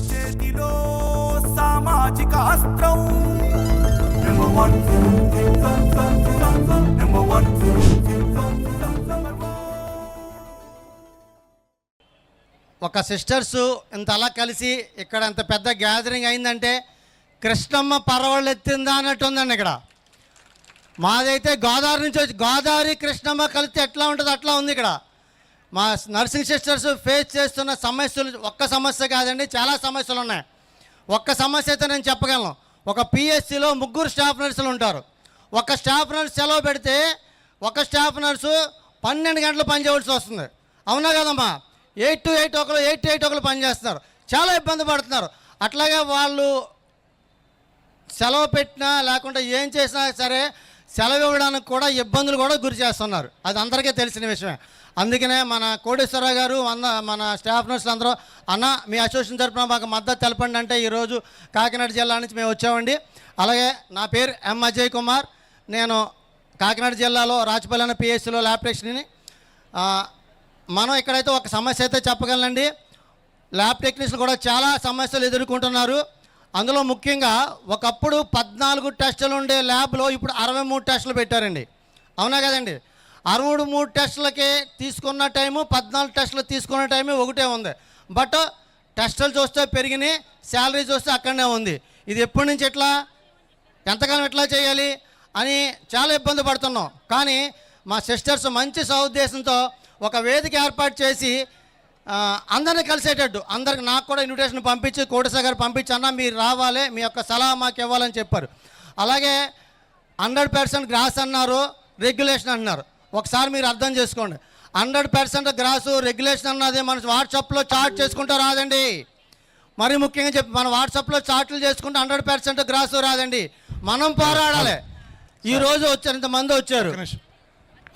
చేతిలో సామాజిక అస్త్రం నెంబర్ 1 ఒక సిస్టర్స్ ఇంత అలా కలిసి ఇక్కడ అంత పెద్ద గ్యాదరింగ్ అయిందంటే కృష్ణమ్మ పరవళ్ళు ఎత్తిందా అన్నట్టు ఉందండి. ఇక్కడ మాదైతే గోదావరి నుంచి వచ్చి గోదావరి కృష్ణమ్మ కలిస్తే ఎట్లా ఉంటుందో అట్లా ఉంది. ఇక్కడ మా నర్సింగ్ సిస్టర్స్ ఫేస్ చేస్తున్న సమస్యలు ఒక్క సమస్య కాదండి, చాలా సమస్యలు ఉన్నాయి. ఒక్క సమస్య అయితే నేను చెప్పగలను. ఒక పిఎస్సిలో 3 స్టాఫ్ నర్సులు ఉంటారు. ఒక స్టాఫ్ నర్సు సెలవు పెడితే ఒక స్టాఫ్ నర్సు 12 గంటలు పనిచేయవలసి వస్తుంది. అవునా కదమ్మా? 8 to 8 ఒకరు 8 to 8 ఒకరు పనిచేస్తున్నారు, చాలా ఇబ్బంది పడుతున్నారు. అట్లాగే వాళ్ళు సెలవు పెట్టినా లేకుంటే ఏం చేసినా సరే సెలవు ఇవ్వడానికి కూడా ఇబ్బందులు కూడా గురి చేస్తున్నారు. అది అందరికీ తెలిసిన విషయమే. అందుకనే మన కోటేశ్వరరావు గారు మన స్టాఫ్ నర్సులు అందరూ అన్న మీ అసోసియేషన్ తరఫున మాకు మద్దతు తెలపండి అంటే ఈరోజు కాకినాడ జిల్లా నుంచి మేము వచ్చామండి. అలాగే నా పేరు ఎం అజయ్ కుమార్, నేను కాకినాడ జిల్లాలో రాజపల్లి పిఎస్సిలో ల్యాబ్ టెక్నీషియన్ని. మనం ఇక్కడైతే ఒక సమస్య అయితే చెప్పగలనండి. ల్యాబ్ టెక్నీషియన్లు కూడా చాలా సమస్యలు ఎదుర్కొంటున్నారు. అందులో ముఖ్యంగా ఒకప్పుడు 14 టెస్టులు ఉండే ల్యాబ్లో ఇప్పుడు 63 టెస్టులు పెట్టారండి. అవునా కదండి? 63 టెస్టులకి తీసుకున్న టైము 14 టెస్టులు తీసుకున్న టైము ఒకటే ఉంది. బట్ టెస్టులు చూస్తే పెరిగినాయి, శాలరీ చూస్తే అక్కడనే ఉంది. ఇది ఎప్పటి నుంచి ఎట్లా, ఎంతకాలం ఎట్లా చేయాలి అని చాలా ఇబ్బంది పడుతున్నాం. కానీ మా సిస్టర్స్ మంచి సదుద్దేశంతో ఒక వేదిక ఏర్పాటు చేసి అందరిని కలిసేటట్టు అందరికి నాకు కూడా ఇన్విటేషన్ పంపించి కోటేశ్వర గారు పంపించి అన్న మీరు రావాలి, మీ యొక్క సలహా మాకు ఇవ్వాలని చెప్పారు. అలాగే 100% గ్రాస్ అన్నారు, రెగ్యులేషన్ అన్నారు. ఒకసారి మీరు అర్థం చేసుకోండి. 100% గ్రాసు రెగ్యులేషన్ అన్నది మన వాట్సాప్లో చాట్ చేసుకుంటూ రాదండి. మరి ముఖ్యంగా చెప్పి మన వాట్సాప్లో చాట్లు చేసుకుంటే 100% గ్రాసు రాదండి. మనం పోరాడాలి. ఈరోజు వచ్చారు, ఇంతమంది వచ్చారు.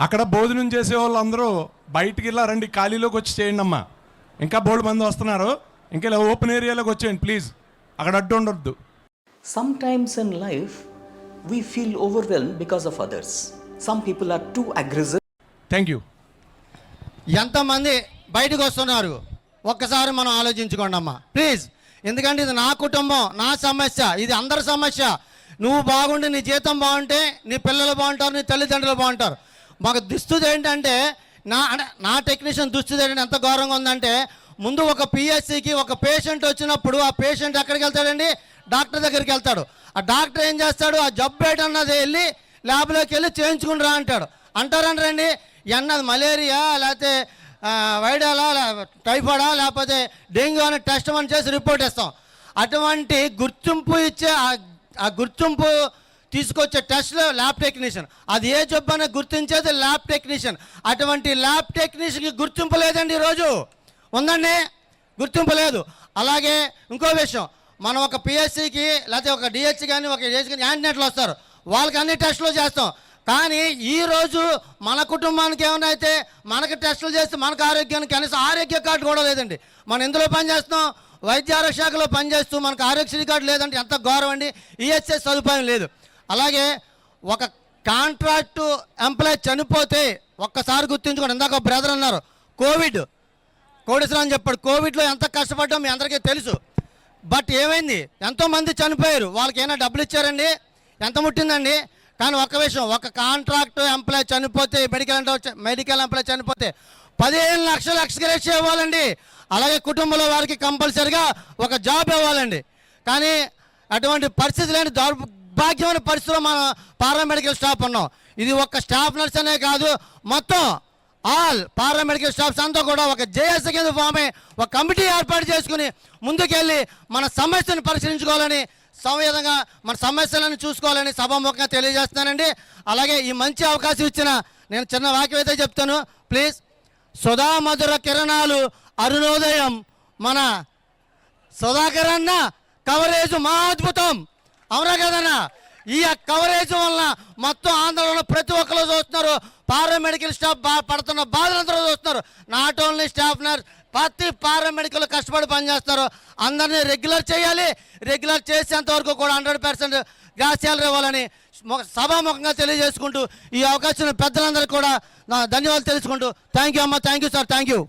అక్కడ భోజనం చేసే వాళ్ళు అందరూ బయటికి ఇలా రండి, ఖాళీలోకి వచ్చి చేయండి అమ్మా. ఇంకా బోల్డ్ మంది వస్తున్నారు, ఇంకా ఇలా ఓపెన్ ఏరియాలోకి వచ్చేయండి ప్లీజ్, అక్కడ అడ్డు ఉండొద్దు. Sometimes in life we feel overwhelmed because of others. Some people are too aggressive. Thank you. ఎంతమంది బయటకు వస్తున్నారు ఒక్కసారి మనం ఆలోచించుకోండి అమ్మా ప్లీజ్. ఎందుకంటే ఇది నా కుటుంబం, నా సమస్య, ఇది అందరి సమస్య. నువ్వు బాగుండి నీ జీతం బాగుంటే నీ పిల్లలు బాగుంటారు, నీ తల్లిదండ్రులు బాగుంటారు. మాకు దుస్థితి ఏంటంటే నా టెక్నీషియన్ దుస్థితి ఏంటంటే ఎంత ఘోరంగా ఉందంటే, ముందు ఒక పిఎస్సికి ఒక పేషెంట్ వచ్చినప్పుడు ఆ పేషెంట్ ఎక్కడికి వెళ్తాడండి? డాక్టర్ దగ్గరికి వెళ్తాడు. ఆ డాక్టర్ ఏం చేస్తాడు? ఆ జబ్బు ఏంటన్నది వెళ్ళి ల్యాబ్లోకి వెళ్ళి చేయించుకుని రా అంటాడు. అంటారండి అన్నది మలేరియా లేకపోతే వైడాలా టైఫాయిడా లేకపోతే డెంగ్యూ అనే టెస్ట్ మనం చేసి రిపోర్ట్ ఇస్తాం. అటువంటి గుర్తింపు ఇచ్చే ఆ గుర్తింపు తీసుకొచ్చే టెస్ట్లో ల్యాబ్ టెక్నీషియన్, అది ఏ జబ్బు అనేది గుర్తించేది ల్యాబ్ టెక్నీషియన్. అటువంటి ల్యాబ్ టెక్నీషియన్కి గుర్తింపు లేదండి. ఈరోజు ఉందండి, గుర్తింపు లేదు. అలాగే ఇంకో విషయం, మనం ఒక పిఎస్సికి లేకపోతే ఒక డిహెచ్ కానీ ఒక డిహెచ్ కానీ యాంటీనేట్లు వస్తారు, వాళ్ళకి అన్ని టెస్టులు చేస్తాం. కానీ ఈరోజు మన కుటుంబానికి ఏమైనా అయితే మనకి టెస్టులు చేస్తే మనకు ఆరోగ్యానికి కనీసం ఆరోగ్య కార్డు కూడా లేదండి. మనం ఎందులో పనిచేస్తాం? వైద్య ఆరోగ్య శాఖలో పనిచేస్తూ మనకు ఆరోగ్యశ్రీ కార్డు లేదంటే ఎంత గౌరవం అండి. ఈహెచ్ఎస్ సదుపాయం లేదు. అలాగే ఒక కాంట్రాక్టు ఎంప్లాయ్ చనిపోతే ఒక్కసారి గుర్తుంచుకోండి. ఇందాక బ్రదర్ అన్నారు కోటేశ్వర అని చెప్పాడు. కోవిడ్లో ఎంత కష్టపడ్డాం మీ అందరికీ తెలుసు. బట్ ఏమైంది? ఎంతోమంది చనిపోయారు. వాళ్ళకి ఏమైనా డబ్బులు ఇచ్చారండి? ఎంత ముట్టిందండి? కానీ ఒక్క విషయం, ఒక కాంట్రాక్ట్ ఎంప్లాయ్ చనిపోతే మెడికల్ ఎంప్లాయ్ చనిపోతే 15 లక్షలు ఎక్స్గ్రేషియా ఇవ్వాలండి. అలాగే కుటుంబంలో వారికి కంపల్సరిగా ఒక జాబ్ ఇవ్వాలండి. కానీ అటువంటి పరిస్థితి లేని దౌర్భాగ్యమైన పరిస్థితిలో మన పారామెడికల్ స్టాఫ్ ఉన్నాం. ఇది ఒక్క స్టాఫ్ నర్స్ అనే కాదు, మొత్తం ఆల్ పారామెడికల్ స్టాఫ్స్ అంతా కూడా ఒక జేఎస్ కింద ఫామ్ అయ్యి ఒక కమిటీ ఏర్పాటు చేసుకుని ముందుకెళ్ళి మన సమస్యను పరిశీలించుకోవాలని, సంవేదంగా మన సమస్యలను చూసుకోవాలని సభాముఖంగా తెలియజేస్తున్నానండి. అలాగే ఈ మంచి అవకాశం ఇచ్చిన నేను చిన్న వాక్యం అయితే చెప్తాను ప్లీజ్. సుధా మధుర కిరణాలు అరుణోదయం, మన సుధాకర్ అన్న కవరేజ్ మా అద్భుతం. అవునా కదన్నా? ఈ కవరేజ్ వలన మొత్తం ఆంధ్రలో ప్రతి ఒక్కరు చూస్తున్నారు. పారామెడికల్ స్టాఫ్ పడుతున్న బాధలందరూ చూస్తున్నారు. నాట్ ఓన్లీ స్టాఫ్ నర్స్, ప్రతి పారామెడికల్ కష్టపడి పనిచేస్తున్నారు. అందరినీ రెగ్యులర్ చేయాలి. రెగ్యులర్ చేసేంత వరకు కూడా 100% గ్రాస్ శాలరీ ఇవ్వాలని సభాముఖంగా తెలియజేసుకుంటూ ఈ అవకాశం పెద్దలందరికీ కూడా నా ధన్యవాదాలు తెలుసుకుంటూ థ్యాంక్ యూ అమ్మ, thank you sir, thank you.